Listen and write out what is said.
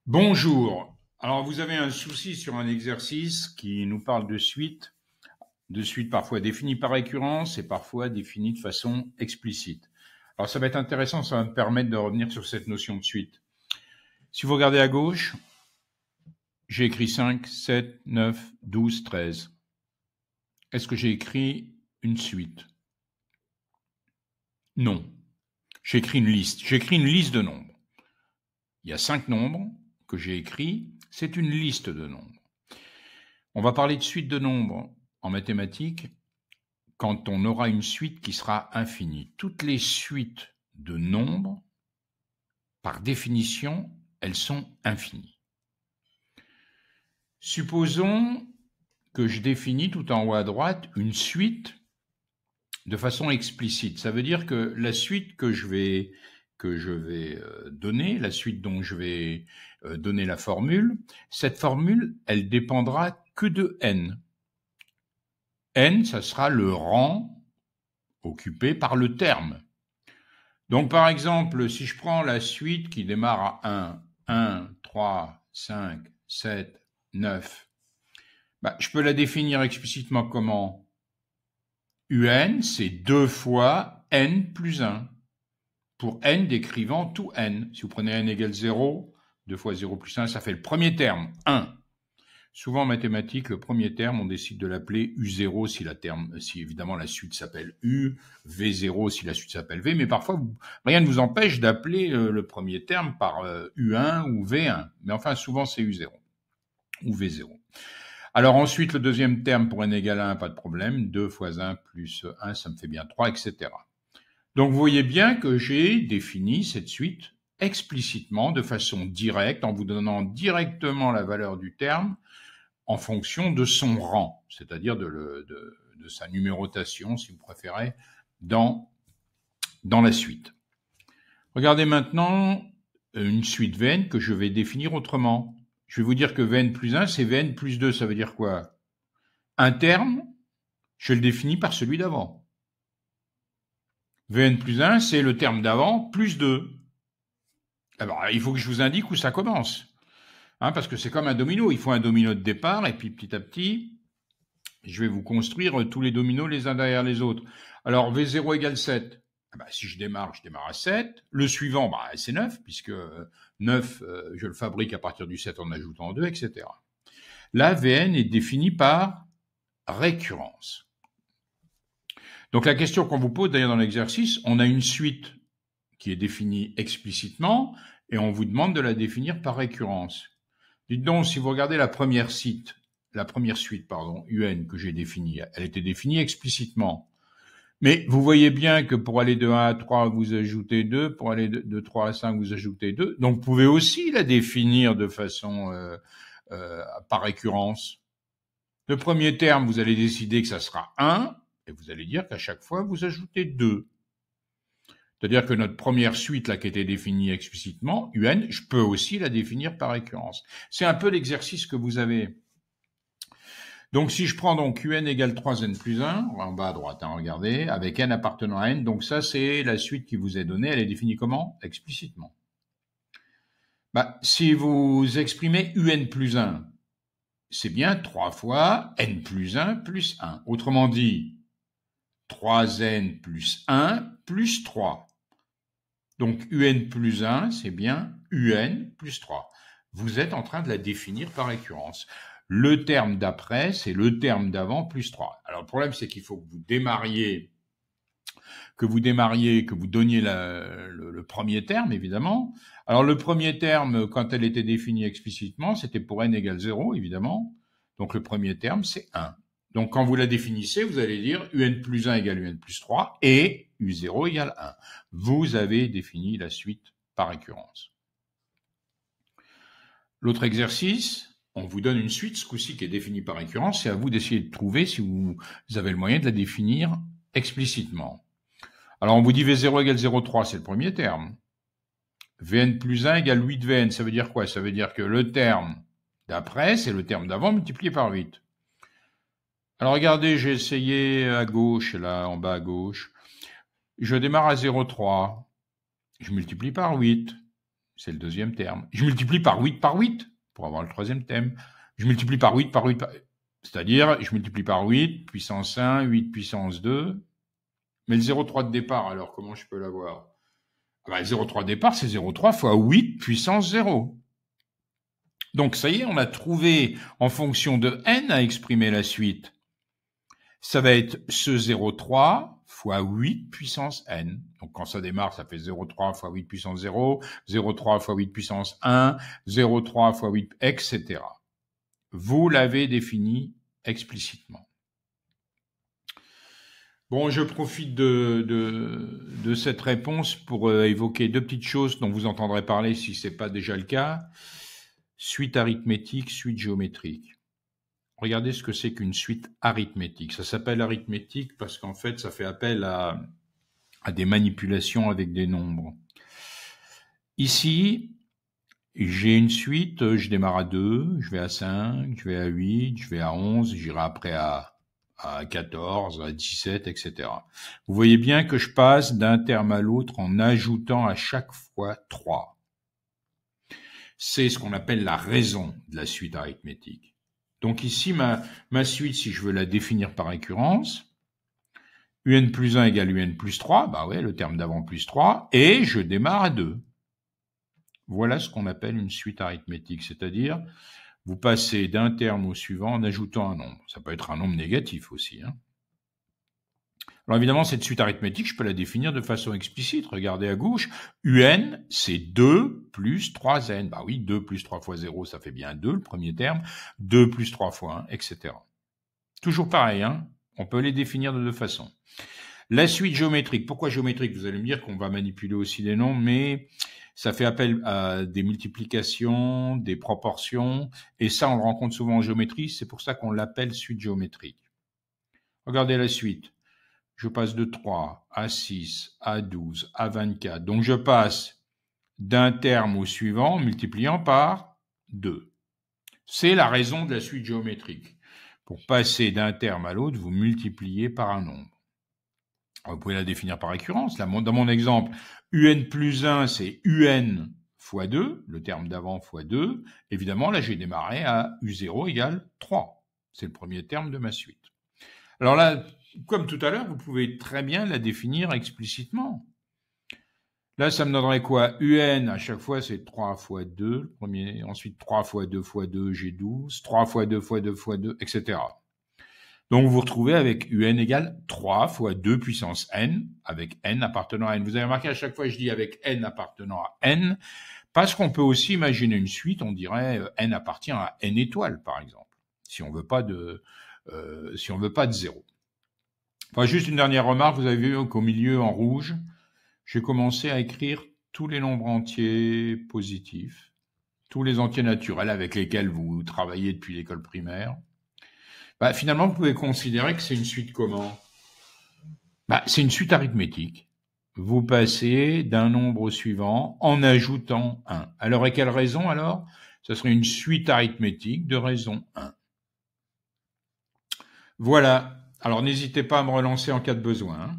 Bonjour. Alors, vous avez un souci sur un exercice qui nous parle de suite parfois définie par récurrence et parfois définie de façon explicite. Alors, ça va être intéressant, ça va me permettre de revenir sur cette notion de suite. Si vous regardez à gauche, j'ai écrit 5, 7, 9, 12, 13. Est-ce que j'ai écrit une suite? Non. J'ai écrit une liste. J'ai écrit une liste de nombres. Il y a 5 nombres que j'ai écrits. C'est une liste de nombres. On va parler de suite de nombres en mathématiques quand on aura une suite qui sera infinie. Toutes les suites de nombres, par définition, elles sont infinies. Supposons que je définis tout en haut à droite une suite de façon explicite. Ça veut dire que la suite que je vais donner, la suite dont je vais donner la formule, cette formule, elle dépendra que de n. N, ça sera le rang occupé par le terme. Donc, par exemple, si je prends la suite qui démarre à 1, 3, 5, 7, 9, je peux la définir explicitement comment? Un, c'est 2 fois n plus 1. Pour n décrivant tout n. Si vous prenez n égale 0, 2 fois 0 plus 1, ça fait le premier terme, 1. Souvent en mathématiques, le premier terme, on décide de l'appeler U0 si évidemment la suite s'appelle U, V0 si la suite s'appelle V, mais parfois rien ne vous empêche d'appeler le premier terme par U1 ou V1. Mais enfin, souvent c'est U0 ou V0. Alors ensuite, le deuxième terme pour n égale 1, pas de problème, 2 fois 1 plus 1, ça me fait bien 3, etc. Donc vous voyez bien que j'ai défini cette suite explicitement, de façon directe, en vous donnant directement la valeur du terme, en fonction de son rang, c'est-à-dire de sa numérotation, si vous préférez, dans la suite. Regardez maintenant une suite Vn que je vais définir autrement. Je vais vous dire que Vn plus 1, c'est Vn plus 2. Ça veut dire quoi? Un terme, je le définis par celui d'avant. Vn plus 1, c'est le terme d'avant plus 2. Alors, il faut que je vous indique où ça commence. Parce que c'est comme un domino. Il faut un domino de départ, et puis petit à petit, je vais vous construire tous les dominos les uns derrière les autres. Alors, V0 égale 7. Si je démarre à 7. Le suivant, c'est 9, puisque 9, je le fabrique à partir du 7 en ajoutant 2, etc. Là, Vn est défini par récurrence. Donc, la question qu'on vous pose d'ailleurs dans l'exercice, on a une suite qui est définie explicitement, et on vous demande de la définir par récurrence. Dites donc, si vous regardez la première suite, UN que j'ai définie, elle était définie explicitement. Mais vous voyez bien que pour aller de 1 à 3, vous ajoutez 2, pour aller de 3 à 5, vous ajoutez 2. Donc, vous pouvez aussi la définir de façon par récurrence. Le premier terme, vous allez décider que ça sera 1, et vous allez dire qu'à chaque fois, vous ajoutez 2. C'est-à-dire que notre première suite, là, qui était définie explicitement, UN, je peux aussi la définir par récurrence. C'est un peu l'exercice que vous avez. Donc, si je prends donc UN égale 3n plus 1, en bas à droite, regardez, avec n appartenant à n, donc ça, c'est la suite qui vous est donnée. Elle est définie comment? Explicitement. Si vous exprimez UN plus 1, c'est bien 3 fois n plus 1 plus 1. Autrement dit, 3n plus 1 plus 3. Donc, UN plus 1, c'est bien UN plus 3. Vous êtes en train de la définir par récurrence. Le terme d'après, c'est le terme d'avant plus 3. Alors, le problème, c'est qu'il faut que vous démarriez, que vous donniez le premier terme, évidemment. Alors, le premier terme, quand elle était définie explicitement, c'était pour n égale 0, évidemment. Donc, le premier terme, c'est 1. Donc, quand vous la définissez, vous allez dire UN plus 1 égale UN plus 3 et U0 égale 1. Vous avez défini la suite par récurrence. L'autre exercice, on vous donne une suite, ce coup-ci qui est définie par récurrence. C'est à vous d'essayer de trouver si vous avez le moyen de la définir explicitement. Alors, on vous dit V0 égale 0,3, c'est le premier terme. Vn plus 1 égale 8 Vn. Ça veut dire quoi? Ça veut dire que le terme d'après, c'est le terme d'avant multiplié par 8. Alors regardez, j'ai essayé à gauche, là, en bas à gauche. Je démarre à 0,3. Je multiplie par 8. c'est le deuxième terme. Je multiplie par 8 pour avoir le troisième terme. Je multiplie par 8 c'est-à-dire, je multiplie par 8 puissance 1, 8 puissance 2. Mais le 0,3 de départ, alors, comment je peux l'avoir? Le 0,3 de départ, c'est 0,3 fois 8 puissance 0. Donc, ça y est, on a trouvé, en fonction de n, à exprimer la suite. Ça va être ce 0,3 fois 8 puissance n. Donc, quand ça démarre, ça fait 0,3 fois 8 puissance 0, 0,3 fois 8 puissance 1, 0,3 fois 8, etc. Vous l'avez défini explicitement. Bon, je profite de cette réponse pour évoquer deux petites choses dont vous entendrez parler si ce n'est pas déjà le cas. Suite arithmétique, suite géométrique. Regardez ce que c'est qu'une suite arithmétique. Ça s'appelle arithmétique parce qu'en fait, ça fait appel à des manipulations avec des nombres. Ici, j'ai une suite, je démarre à 2, je vais à 5, je vais à 8, je vais à 11, j'irai après à 14, à 17, etc. Vous voyez bien que je passe d'un terme à l'autre en ajoutant à chaque fois 3. C'est ce qu'on appelle la raison de la suite arithmétique. Donc ici, ma suite, si je veux la définir par récurrence, un plus 1 égale un plus 3, bah ouais, le terme d'avant plus 3, et je démarre à 2. Voilà ce qu'on appelle une suite arithmétique, c'est-à-dire vous passez d'un terme au suivant en ajoutant un nombre. Ça peut être un nombre négatif aussi. Alors évidemment, cette suite arithmétique, je peux la définir de façon explicite. Regardez à gauche, un, c'est 2 plus 3n. Bah oui, 2 plus 3 fois 0, ça fait bien 2, le premier terme. 2 plus 3 fois 1, etc. Toujours pareil, on peut les définir de deux façons. La suite géométrique. Pourquoi géométrique? Vous allez me dire qu'on va manipuler aussi des nombres, mais ça fait appel à des multiplications, des proportions, et ça, on le rencontre souvent en géométrie, c'est pour ça qu'on l'appelle suite géométrique. Regardez la suite. Je passe de 3 à 6, à 12, à 24. Donc, je passe d'un terme au suivant en multipliant par 2. C'est la raison de la suite géométrique. Pour passer d'un terme à l'autre, vous multipliez par un nombre. Vous pouvez la définir par récurrence. Là, dans mon exemple, un plus 1, c'est un fois 2, le terme d'avant fois 2. Évidemment, là, j'ai démarré à u0 égale 3. C'est le premier terme de ma suite. Alors là, comme tout à l'heure, vous pouvez très bien la définir explicitement. Là, ça me donnerait quoi? Un, à chaque fois, c'est 3 fois 2, le premier. Ensuite, 3 fois 2 fois 2, j'ai 12. 3 fois 2 fois 2 fois 2, etc. Donc, vous vous retrouvez avec un égale 3 fois 2 puissance n, avec n appartenant à n. Vous avez remarqué, à chaque fois, je dis avec n appartenant à n, parce qu'on peut aussi imaginer une suite, on dirait n appartient à n étoiles, par exemple, si on veut pas de 0. Enfin, juste une dernière remarque, vous avez vu qu'au milieu, en rouge, j'ai commencé à écrire tous les nombres entiers positifs, tous les entiers naturels avec lesquels vous travaillez depuis l'école primaire. Finalement, vous pouvez considérer que c'est une suite comment? C'est une suite arithmétique. Vous passez d'un nombre au suivant en ajoutant 1. Alors, et quelle raison alors? Ça serait une suite arithmétique de raison 1. Voilà. Alors, n'hésitez pas à me relancer en cas de besoin.